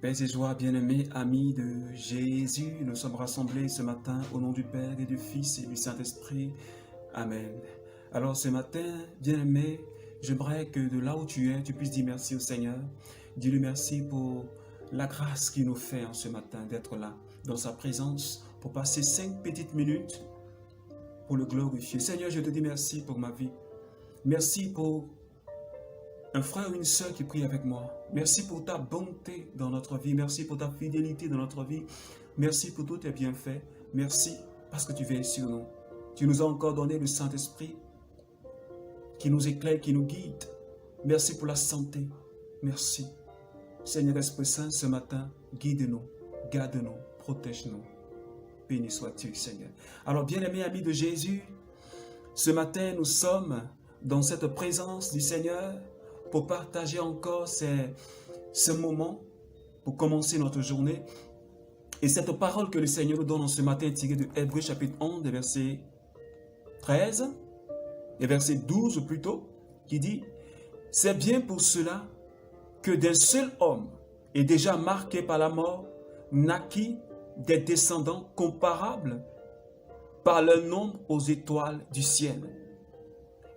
Paix et joie, bien-aimés, amis de Jésus, nous sommes rassemblés ce matin au nom du Père et du Fils et du Saint-Esprit. Amen. Alors ce matin, bien-aimé, j'aimerais que de là où tu es, tu puisses dire merci au Seigneur. Dis-lui merci pour la grâce qu'il nous fait en ce matin d'être là, dans sa présence, pour passer 5 petites minutes pour le glorifier. Seigneur, je te dis merci pour ma vie. Merci pour un frère ou une sœur qui prie avec moi. Merci pour ta bonté dans notre vie. Merci pour ta fidélité dans notre vie. Merci pour tous tes bienfaits. Merci parce que tu veilles sur nous. Tu nous as encore donné le Saint-Esprit qui nous éclaire, qui nous guide. Merci pour la santé. Merci. Seigneur Esprit Saint, ce matin, guide-nous, garde-nous, protège-nous. Béni sois-tu, Seigneur. Alors, bien-aimés amis de Jésus, ce matin, nous sommes dans cette présence du Seigneur pour partager encore ce moment, pour commencer notre journée. Et cette parole que le Seigneur nous donne en ce matin est tirée de Hébreux chapitre 11, verset 13, et verset 12 plutôt, qui dit « C'est bien pour cela que d'un seul homme est déjà marqué par la mort, naquit des descendants comparables par leur nombre aux étoiles du ciel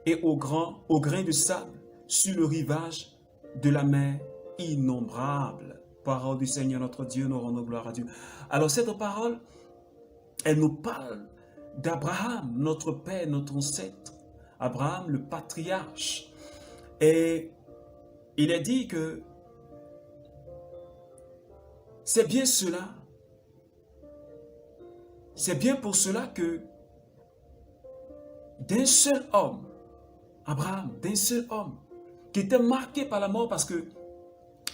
et au grain de sable sur le rivage de la mer innombrable. » Parole du Seigneur notre Dieu, nous rendons gloire à Dieu. Alors cette parole, elle nous parle d'Abraham, notre père, notre ancêtre. Abraham, le patriarche. Et il est dit que c'est bien cela, c'est bien pour cela que d'un seul homme, Abraham, d'un seul homme, qui était marqué par la mort parce que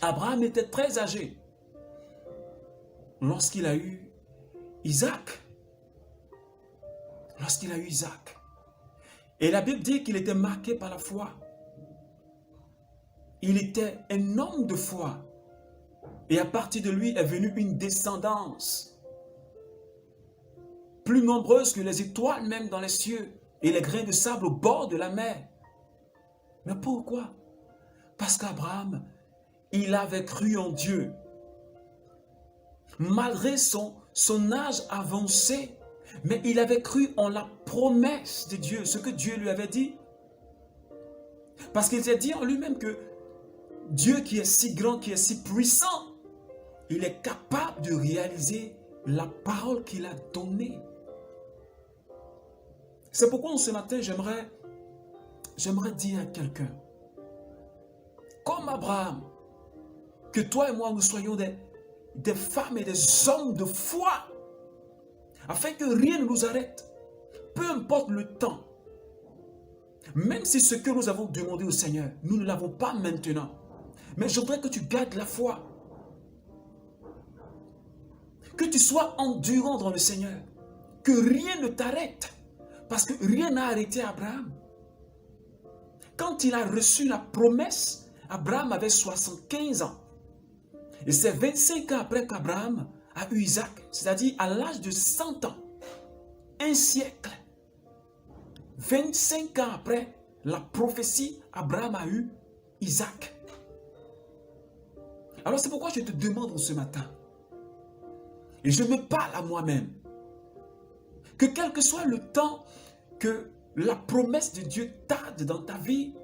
Abraham était très âgé lorsqu'il a eu Isaac. Lorsqu'il a eu Isaac. Et la Bible dit qu'il était marqué par la foi. Il était un homme de foi. Et à partir de lui est venue une descendance plus nombreuse que les étoiles même dans les cieux et les grains de sable au bord de la mer. Mais pourquoi? Parce qu'Abraham, il avait cru en Dieu. Malgré son âge avancé, mais il avait cru en la promesse de Dieu, ce que Dieu lui avait dit. Parce qu'il s'est dit en lui-même que Dieu qui est si grand, qui est si puissant, il est capable de réaliser la parole qu'il a donnée. C'est pourquoi ce matin, j'aimerais dire à quelqu'un, comme Abraham, que toi et moi, nous soyons des femmes et des hommes de foi, afin que rien ne nous arrête, peu importe le temps. Même si ce que nous avons demandé au Seigneur, nous ne l'avons pas maintenant. Mais je voudrais que tu gardes la foi. Que tu sois endurant dans le Seigneur. Que rien ne t'arrête. Parce que rien n'a arrêté Abraham. Quand il a reçu la promesse, Abraham avait 75 ans. Et c'est 25 ans après qu'Abraham a eu Isaac. C'est-à-dire à l'âge de 100 ans. Un siècle. 25 ans après la prophétie, Abraham a eu Isaac. Alors c'est pourquoi je te demande ce matin, et je me parle à moi-même, que quel que soit le temps que la promesse de Dieu tarde dans ta vie,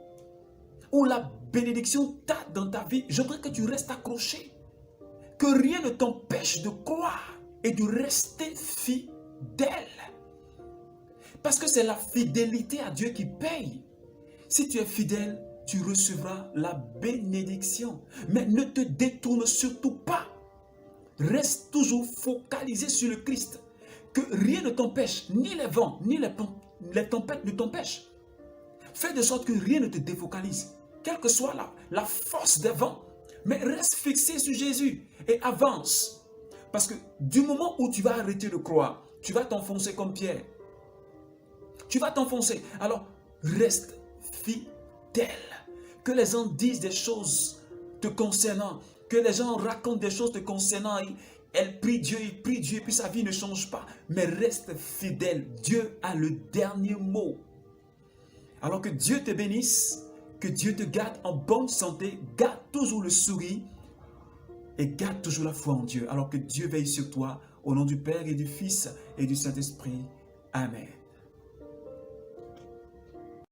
ou la bénédiction tarde dans ta vie, je voudrais que tu restes accroché, que rien ne t'empêche de croire et de rester fidèle. Parce que c'est la fidélité à Dieu qui paye. Si tu es fidèle, tu recevras la bénédiction. Mais ne te détourne surtout pas. Reste toujours focalisé sur le Christ. Que rien ne t'empêche, ni les vents, ni les tempêtes ne t'empêchent. Fais de sorte que rien ne te défocalise. Quelle que soit la force des vents. Mais reste fixé sur Jésus et avance. Parce que du moment où tu vas arrêter de croire, tu vas t'enfoncer comme Pierre. Tu vas t'enfoncer. Alors, reste fidèle. Que les gens disent des choses te concernant. Que les gens racontent des choses te concernant. Elle prie Dieu, il prie Dieu, et puis sa vie ne change pas. Mais reste fidèle. Dieu a le dernier mot. Alors que Dieu te bénisse, que Dieu te garde en bonne santé, garde toujours le sourire. et garde toujours la foi en Dieu, alors que Dieu veille sur toi, au nom du Père et du Fils et du Saint-Esprit. Amen.